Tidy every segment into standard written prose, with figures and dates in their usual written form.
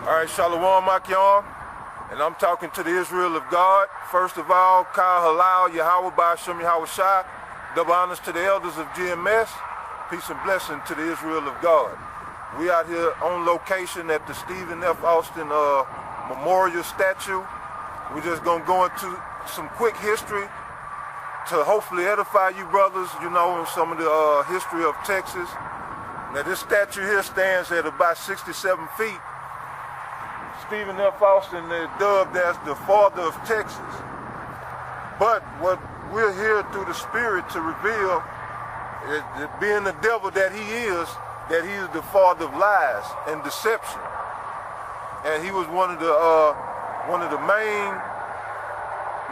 All right, Shalom, Makion, and I'm talking to the Israel of God. First of all, Yahawahshi, Yahawahshi, double honors to the elders of GMS. Peace and blessing to the Israel of God. We out here on location at the Stephen F. Austin Memorial Statue. We're just gonna go into some quick history to hopefully edify you brothers, you know, in some of the history of Texas. Now this statue here stands at about 67 feet. Stephen F. Austin is dubbed as the father of Texas. But what we're here through the Spirit to reveal is that being the devil that he is the father of lies and deception. And he was one of the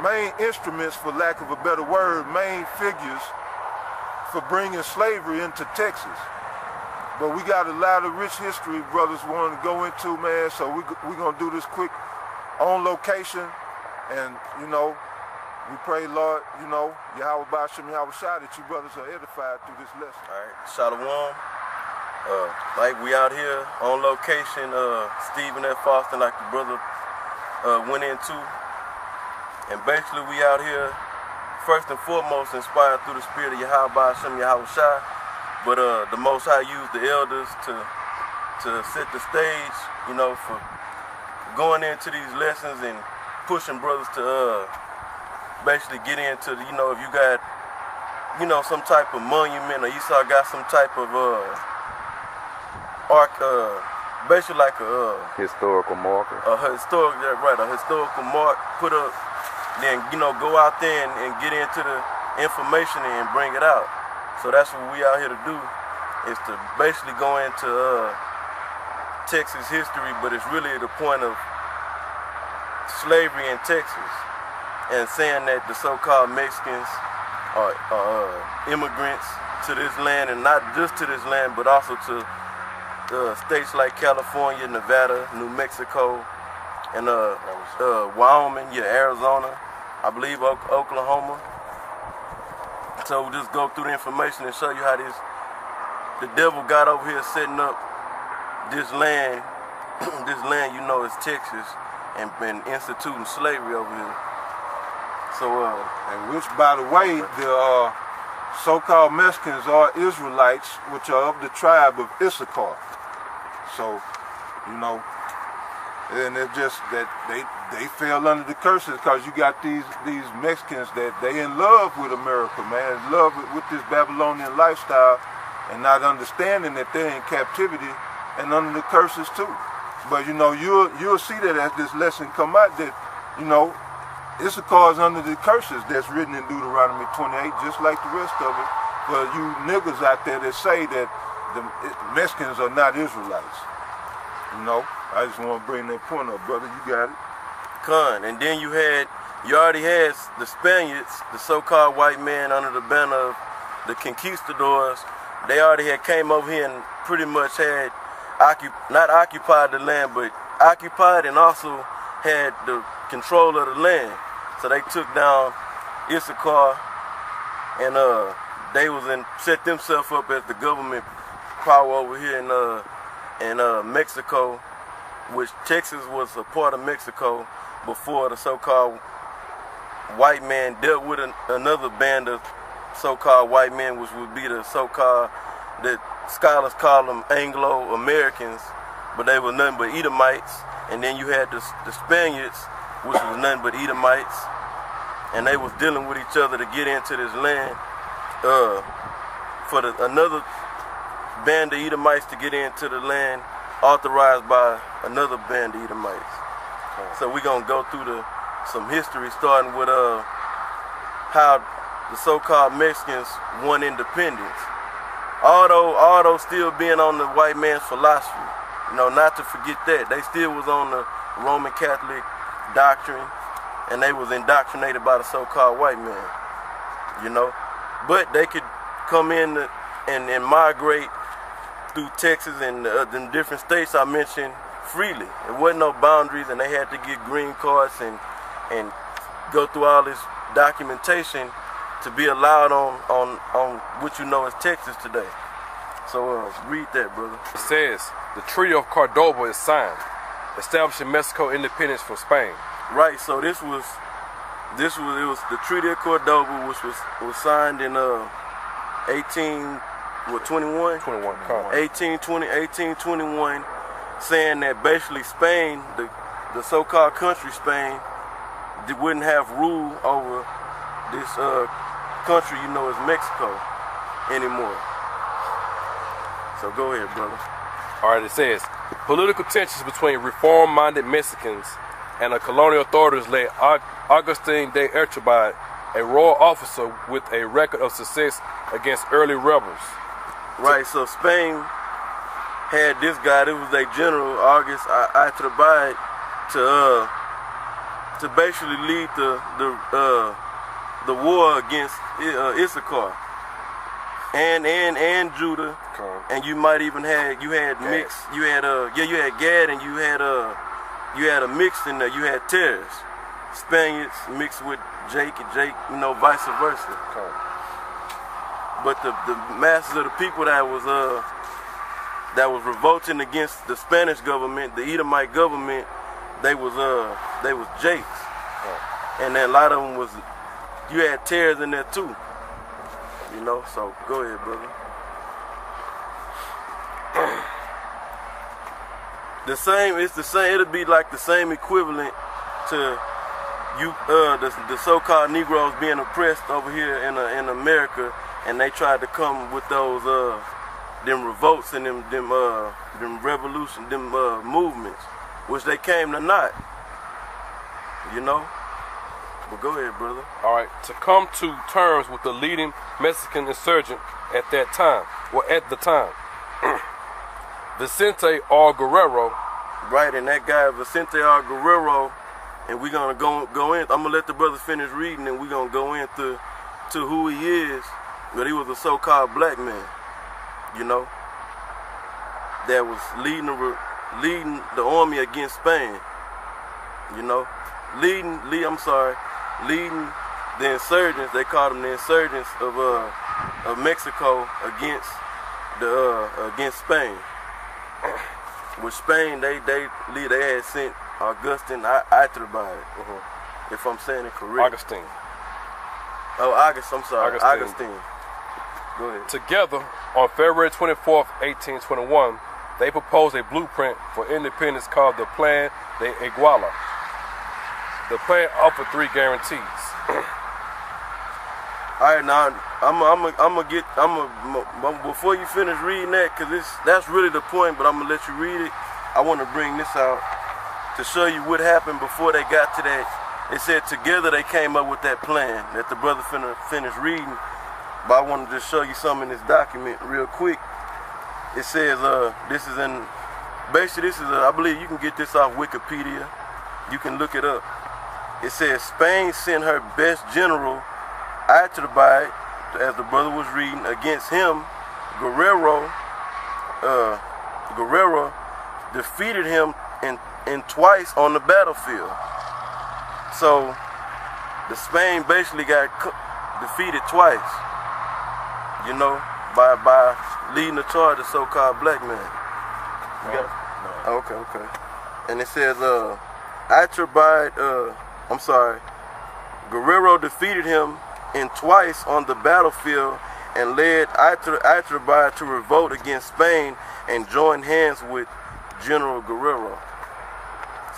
main instruments, for lack of a better word, main figures for bringing slavery into Texas. But we got a lot of rich history brothers want to go into, man, so we're going to do this quick on location. And, you know, we pray, Lord, you know, Yahawahshi, Yahawahshi, that you brothers are edified through this lesson. All right, Shalom. Like we out here on location, Stephen F. Austin, like the brother went into. And basically we out here, first and foremost, inspired through the Spirit of Yahawahshi, Yahawahshi. But the Most High used the elders to set the stage, you know, for going into these lessons and pushing brothers to basically get into, you know, if you got, you know, some type of monument, or Esau got some type of basically like a historical marker. A historical mark put up, then, you know, go out there and get into the information and bring it out. So that's what we out here to do, is to basically go into Texas history, but it's really the point of slavery in Texas, and saying that the so-called Mexicans are immigrants to this land, and not just to this land, but also to states like California, Nevada, New Mexico, and Wyoming, Arizona, I believe Oklahoma. So we'll just go through the information and show you how the devil got over here setting up this land, you know, is Texas, and been instituting slavery over here. So, and which, by the way, the so-called Mexicans are Israelites, which are of the tribe of Issachar. So, you know, and it's just that they fell under the curses, because you got these Mexicans that they in love with America, man, in love with this Babylonian lifestyle, and not understanding that they're in captivity and under the curses too. But you know, you'll see that as this lesson come out, that, you know, Issachar is under the curses that's written in Deuteronomy 28, just like the rest of it. For you niggas out there that say that the Mexicans are not Israelites, you know. I just want to bring that point up, brother. You got it. Con. And then you already had the Spaniards, the so-called white man under the banner of the conquistadors. They already had came over here and pretty much had not occupied the land, but occupied and also had the control of the land. So they took down Issachar, and they set themselves up as the government power over here in Mexico, which Texas was a part of Mexico before the so-called white man dealt with another band of so-called white men, which would be the so-called, that scholars call them Anglo-Americans, but they were nothing but Edomites. And then you had the Spaniards, which was nothing but Edomites, and they was dealing with each other to get into this land for another band of Edomites to get into the land authorized by another band of Edomites. So we're gonna go through some history, starting with how the so-called Mexicans won independence. Although still being on the white man's philosophy, you know, not to forget that they still was on the Roman Catholic doctrine, and they was indoctrinated by the so-called white man, you know. But they could come in and migrate through Texas and the different states I mentioned freely. There wasn't no boundaries, and they had to get green cards and go through all this documentation to be allowed on what you know as Texas today. So read that, brother. It says, the Treaty of Cordoba is signed, establishing Mexico independence from Spain. Right, so it was the Treaty of Cordoba, which was signed in 1821, saying that basically Spain, the so-called country Spain, wouldn't have rule over this country you know as Mexico anymore. So go ahead, brother. All right, it says, political tensions between reform-minded Mexicans and the colonial authorities led Agustin de Iturbide, a royal officer with a record of success against early rebels. Right, so Spain had this guy, this was a general, August Iturbide, to basically lead the war against Issachar and Judah, and you might even had mixed, you had Gad, and you had a mix in there. You had tares, Spaniards mixed with Jake, you know, vice versa. But the masses of the people that was revolting against the Spanish government, the Edomite government, they was Jakes, and then a lot of them was, you had tares in there too, you know. So go ahead, brother. It's the same. It'll be like the same equivalent to you, the so-called Negroes being oppressed over here in America, and they tried to come with those them revolts and them revolution, them movements, which they came to not, you know. But go ahead, brother. All right, to come to terms with the leading Mexican insurgent at that time, Vicente R. Guerrero. Right, and that guy Vicente R. Guerrero, and we're gonna go in. I'm gonna let the brother finish reading, and we're gonna go into who he is. But he was a so-called black man, you know, that was leading the army against Spain, you know, leading the insurgents. They called them the insurgents of Mexico against Spain. With Spain, they had sent Agustin Iturbide, if I'm saying it correctly. Augustine. Go ahead. Together, on February 24th, 1821, they proposed a blueprint for independence called the Plan de Iguala. The plan offered 3 guarantees. All right, now before you finish reading that, because that's really the point, but I'm gonna let you read it. I want to bring this out to show you what happened before they got to that. It said together they came up with that plan that the brother finished reading, but I want to just show you something in this document real quick. It says I believe you can get this off Wikipedia. You can look it up. It says Spain sent her best general, Iturbide, as the brother was reading, against him. Guerrero defeated him in twice on the battlefield. So the Spain basically got defeated twice, you know, by leading the charge, the so-called black man. No. Okay. And it says Guerrero defeated him in twice on the battlefield and led Iturbide to revolt against Spain and join hands with General Guerrero.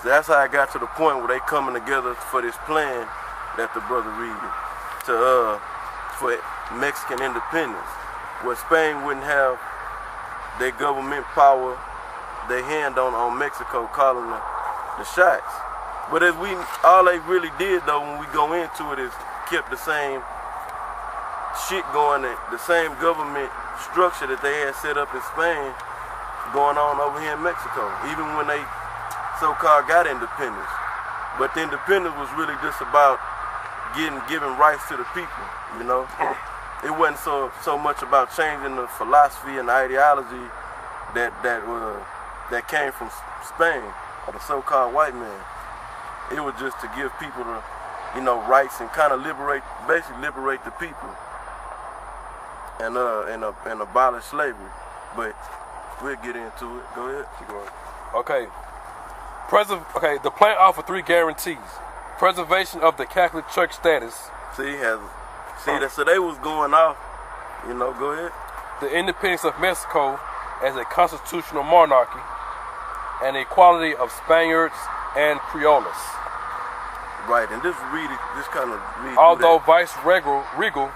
So that's how I got to the point where they coming together for this plan that the brother reading for Mexican independence, where Spain wouldn't have their government power, their hand on Mexico calling the shots. But all they really did though, when we go into it, is kept the same shit going, the same government structure that they had set up in Spain going on over here in Mexico. Even when they so-called got independence. But the independence was really just about giving rights to the people, you know. It wasn't so much about changing the philosophy and the ideology that came from Spain, or the so-called white man. It was just to give people the, you know, rights and kind of basically liberate the people and abolish slavery. But we'll get into it. Go ahead. Okay. The plan offered 3 guarantees: preservation of the Catholic Church status. So they was going off. You know, go ahead. The independence of Mexico as a constitutional monarchy, and equality of Spaniards and Creoles. Right, and just kind of read. Although vice-regal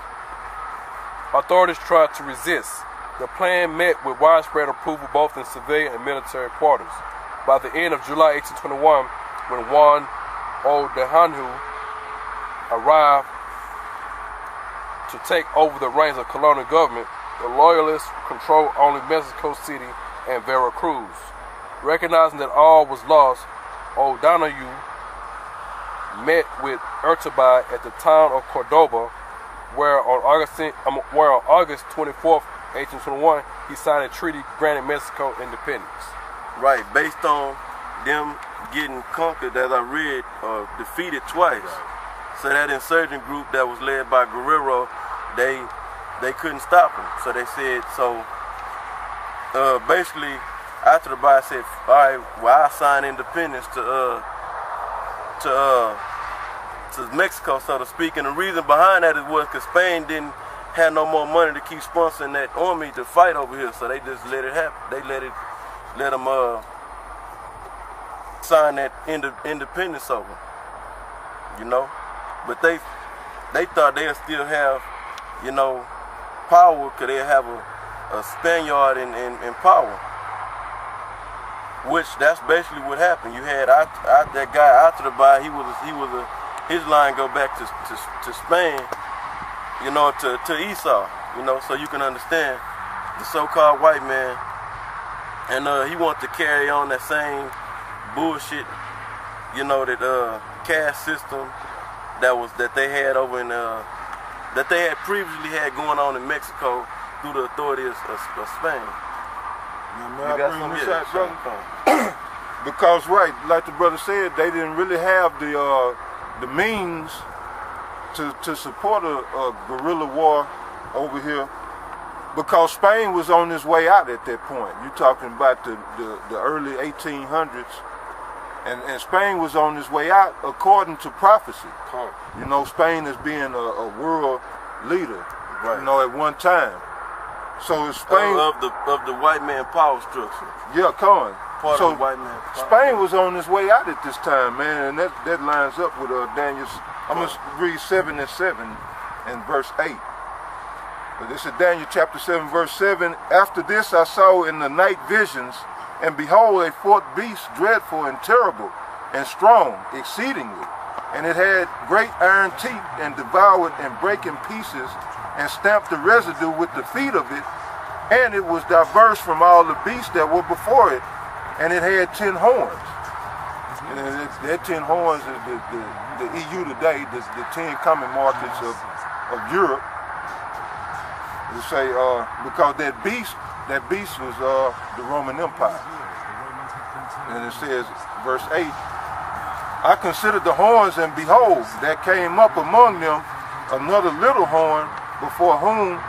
authorities tried to resist, the plan met with widespread approval both in civilian and military quarters. By the end of July 1821, when Juan O'Donoghue arrived to take over the reins of colonial government, the Loyalists controlled only Mexico City and Veracruz. Recognizing that all was lost, O'Donoghue met with Urtubey at the town of Cordoba, where on August 24th, 1821, he signed a treaty granting Mexico independence. Right, based on them getting conquered, as I read, defeated twice. So that insurgent group that was led by Guerrero, they couldn't stop them. So they said, basically, after the Bible said, all right, well, I signed independence to Mexico, so to speak. And the reason behind that was because Spain didn't have no more money to keep sponsoring that army to fight over here, so they just let it happen. They let them sign that independence over, you know. But they thought they'd still have, you know, power, because they'd have a Spaniard in power. Which that's basically what happened. You had that guy Urtubey. His line go back to Spain, you know, to Esau, you know, so you can understand the so-called white man. And he wanted to carry on that same bullshit, you know, that caste system that they had over in that they had previously had going on in Mexico through the authorities of Spain. You got some shot, brother? Because right, like the brother said, they didn't really have the means to support a guerrilla war over here, because Spain was on its way out at that point. You're talking about the early 1800s, and Spain was on its way out according to prophecy. You know, Spain as being a world leader, right, you know, at one time. So Spain of the white man power structure. Yeah, Part of the white man power. Spain was on its way out at this time, man, and that lines up with Daniel. I'm gonna read 7 and 7 and verse 8. But this is Daniel chapter 7, verse 7. After this I saw in the night visions, and behold, a fourth beast, dreadful and terrible and strong exceedingly, and it had great iron teeth, and devoured and brake in pieces, and stamped the residue with the feet of it, and it was diverse from all the beasts that were before it, and it had 10 horns. And that 10 horns is the EU today, the 10 common markets of Europe. They say because that beast was the Roman Empire. And it says, verse 8, I considered the horns, and behold, there came up among them another little horn, before whom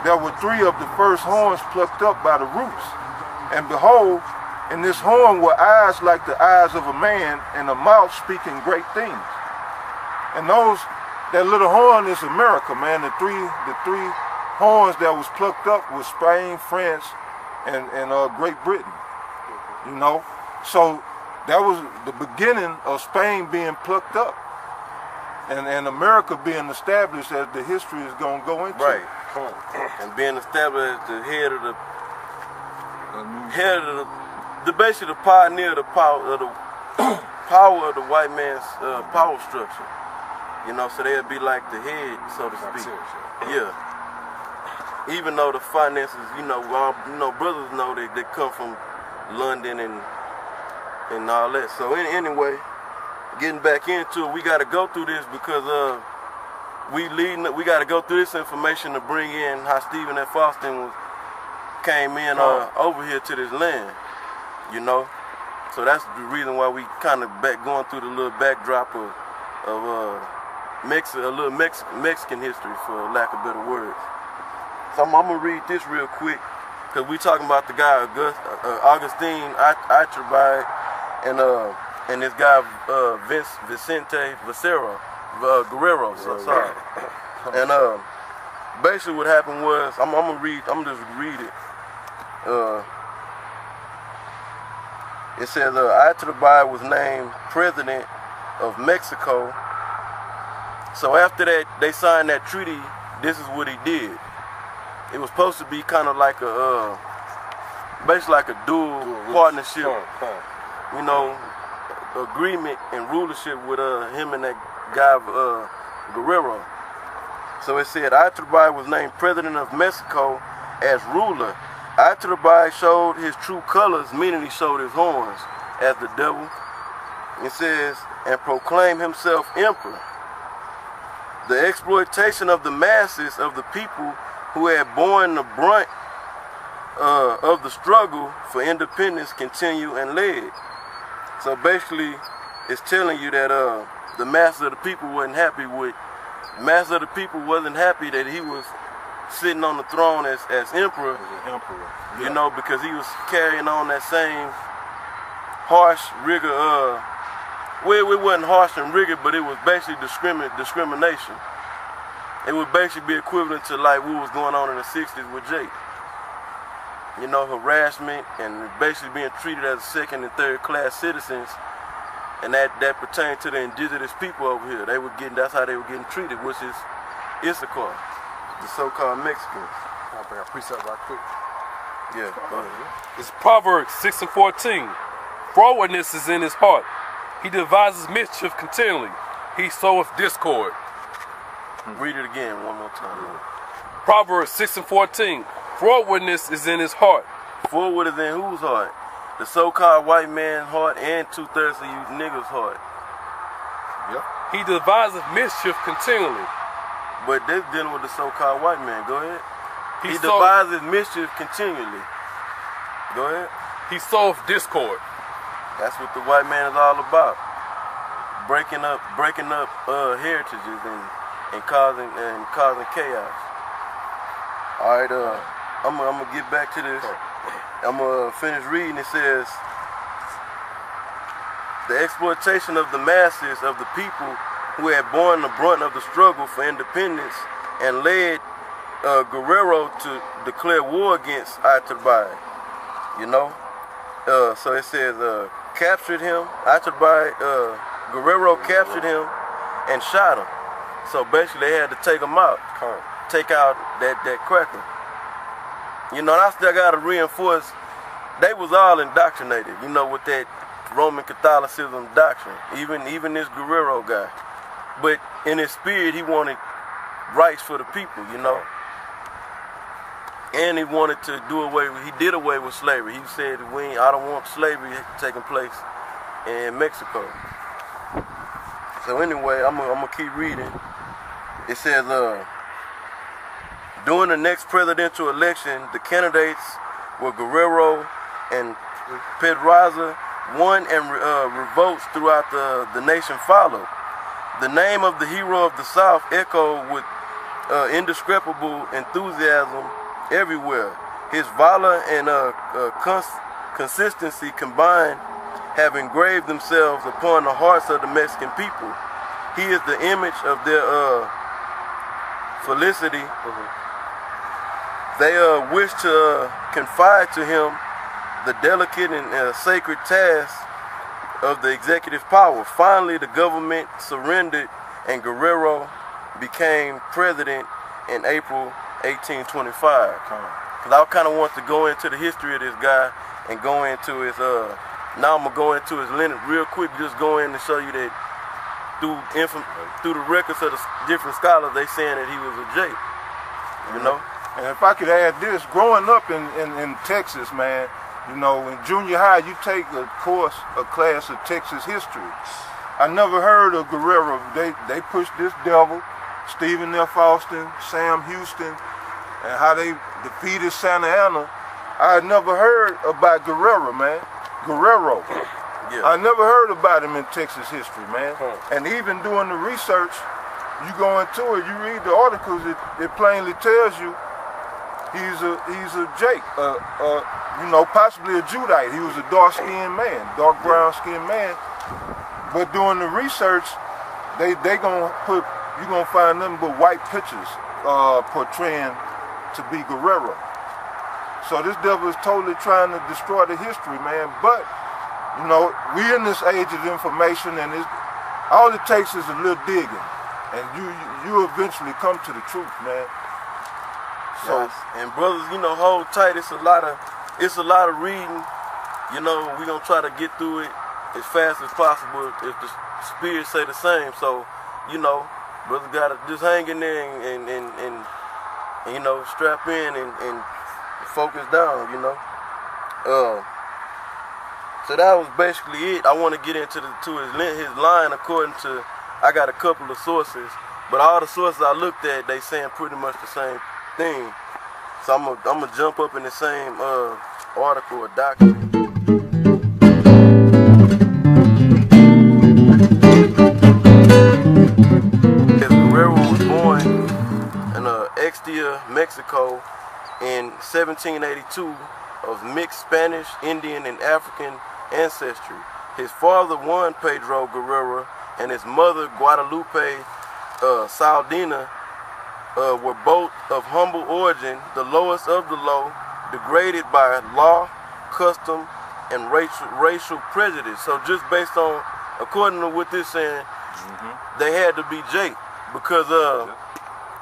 there were 3 of the first horns plucked up by the roots. And behold, in this horn were eyes like the eyes of a man, and a mouth speaking great things. And that little horn is America, man. The three horns that was plucked up was Spain, France, and Great Britain. You know, so that was the beginning of Spain being plucked up, and America being established as the history is going to go into. Right. And being established as the head of the basically the pioneer of the power of the white man's power structure. You know, so they'd be like the head, so to speak. Yeah. Even though the finances, brothers know they come from London and and all that. So anyway, getting back into it, we got to go through this because we got to go through this information to bring in how Stephen F. Austin came in over here to this land, you know. So that's the reason why we kind of going through the little backdrop of Mexican history, for lack of better words. So I'm gonna read this real quick because we talking about the guy Augustine Iturbide and this guy Vicente Guerrero. So sorry. And basically what happened was I'm just read it. It says Iturbide was named president of Mexico. So after that, they signed that treaty. This is what he did. It was supposed to be kind of like basically like a dual partnership, you know, agreement and rulership with him and that guy Guerrero. So it said Iturbide was named president of Mexico as ruler. Iturbide showed his true colors, meaning he showed his horns, as the devil. It says, and proclaimed himself emperor. The exploitation of the masses of the people who had borne the brunt of the struggle for independence continued and led. So basically, it's telling you that the masses of the people wasn't happy that he was sitting on the throne as emperor. Yeah. You know, because he was carrying on that same harsh rigor. Well, it wasn't harsh and rigor, but it was basically discrimination. It would basically be equivalent to like what was going on in the 60s with Jake. You know, harassment and basically being treated as second and third class citizens, and that pertained to the indigenous people over here. That's how they were getting treated, which is Issachar, the so-called Mexicans. I'll bring a precept right quick. Yeah, go ahead. It's Proverbs 6:14. Frowardness is in his heart. He devises mischief continually. He soweth discord. Read it again one more time. Proverbs 6:14. Frowardness is in his heart. Forward is in whose heart? The so-called white man's heart and 2/3 of you niggas' heart. Yep. He devises mischief continually. But they're dealing with the so-called white man. Go ahead. He devises mischief continually. Go ahead. He soweth discord. That's what the white man is all about. Breaking up heritages and causing chaos. All right, I'm gonna get back to this. I'm gonna finish reading. It says, the exploitation of the masses of the people who had borne the brunt of the struggle for independence and led Guerrero to declare war against Iturbide. You know, so it says captured him. Iturbide, Guerrero captured him and shot him. So basically, they had to take him out, take out that cracker. You know, and I still gotta reinforce, they was all indoctrinated, you know, with that Roman Catholicism doctrine. Even this Guerrero guy, but in his spirit, he wanted rights for the people, you know. And he wanted to he did away with slavery. He said, I don't want slavery taking place in Mexico. So anyway, I'm gonna keep reading. It says, during the next presidential election, the candidates were Guerrero and Pedraza. Won and revolts throughout the nation followed. The name of the hero of the South echoed with indescribable enthusiasm everywhere. His valor and consistency combined have engraved themselves upon the hearts of the Mexican people. He is the image of their felicity. They wish to confide to him the delicate and sacred task of the executive power. Finally, the government surrendered and Guerrero became president in April 1825. Because I kind of want to go into the history of this guy and go into his, now I'm going to go into his lineage real quick, just go in and show you that through the records of the different scholars, they saying that he was a J, you know? And if I could add this, growing up in Texas, man, You know, in junior high, you take a class of Texas history. I never heard of Guerrero. They pushed this devil, Stephen F. Austin, Sam Houston, and how they defeated Santa Ana. I had never heard about Guerrero, man. Guerrero. Yeah. I never heard about him in Texas history, man. And even doing the research, you go into it, you read the articles, it plainly tells you he's a Jake, you know, possibly a Judite. He was a dark-skinned man, dark brown-skinned man. But doing the research, they gonna put, you gonna find nothing but white pictures portraying to be Guerrero. So this devil is totally trying to destroy the history, man. But you know, we in this age of information, and all it takes is a little digging, and you eventually come to the truth, man. So, yes. And brothers, you know, hold tight. It's a lot of reading. You know, we gonna try to get through it as fast as possible if the Spirit say the same. So, you know, brothers gotta just hang in there and you know, strap in and focus down. You know. So that was basically it. I want to get into his line according to, I got a couple of sources, but all the sources I looked at, they saying pretty much the same thing. So I'm gonna jump up in the same article or document. Guerrero was born in Ixtia, Mexico in 1782 of mixed Spanish, Indian, and African ancestry. His father, Juan Pedro Guerrero, and his mother, Guadalupe Saldina, were both of humble origin, the lowest of the low, degraded by law, custom, and racial prejudice. So just based on, according to what this saying, they had to be Jake, because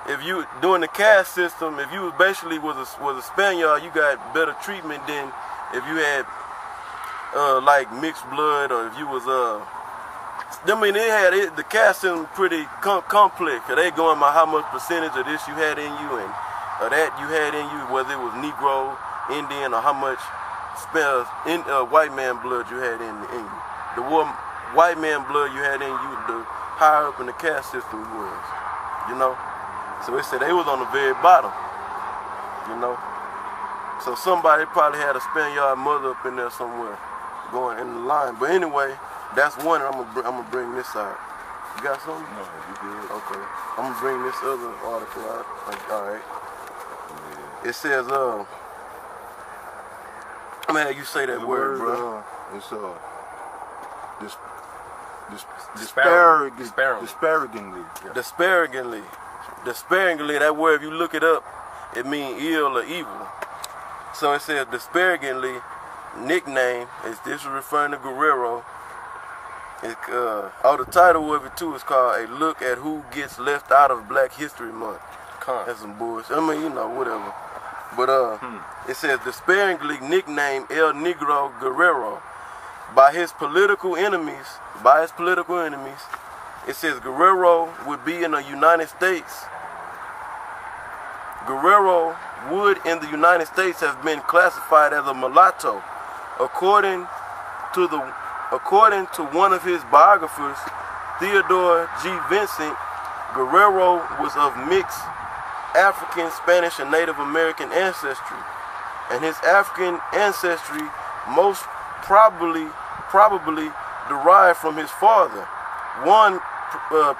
if you doing the caste system, if you basically was a Spaniard, you got better treatment than if you had like mixed blood, or if you was I mean, the caste system pretty complex. They going by how much percentage of this you had in you and that you had in you, whether it was Negro, Indian, or how much white man blood you had in you. The more white man blood you had in you, the higher up in the caste system you was. You know. So they said they was on the very bottom, you know. So somebody probably had a Spaniard mother up in there somewhere, going in the line. But anyway, that's one. I'm gonna bring this out. You got something? no, you good. Okay. I'm gonna bring this other article out. Like, all right. Yeah. It says, man, you say that word, bro. It's Disparagingly, that word, if you look it up, it means ill or evil. So it says disparagingly, nickname, this is referring to Guerrero. The title of it too is called A Look at Who Gets Left Out of Black History Month. That's some bullshit. I mean, you know, whatever. But it says disparagingly nicknamed El Negro Guerrero by his political enemies. It says Guerrero would be in the United States. Guerrero would in the United States have been classified as a mulatto. According to one of his biographers, Theodore G. Vincent, Guerrero was of mixed African, Spanish, and Native American ancestry. And his African ancestry most probably derived from his father, Juan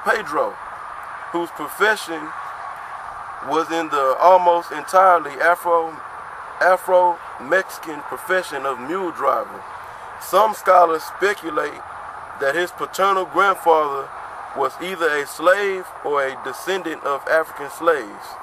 Pedro, whose profession was in the almost entirely Afro-Mexican profession of mule driver. Some scholars speculate that his paternal grandfather was either a slave or a descendant of African slaves.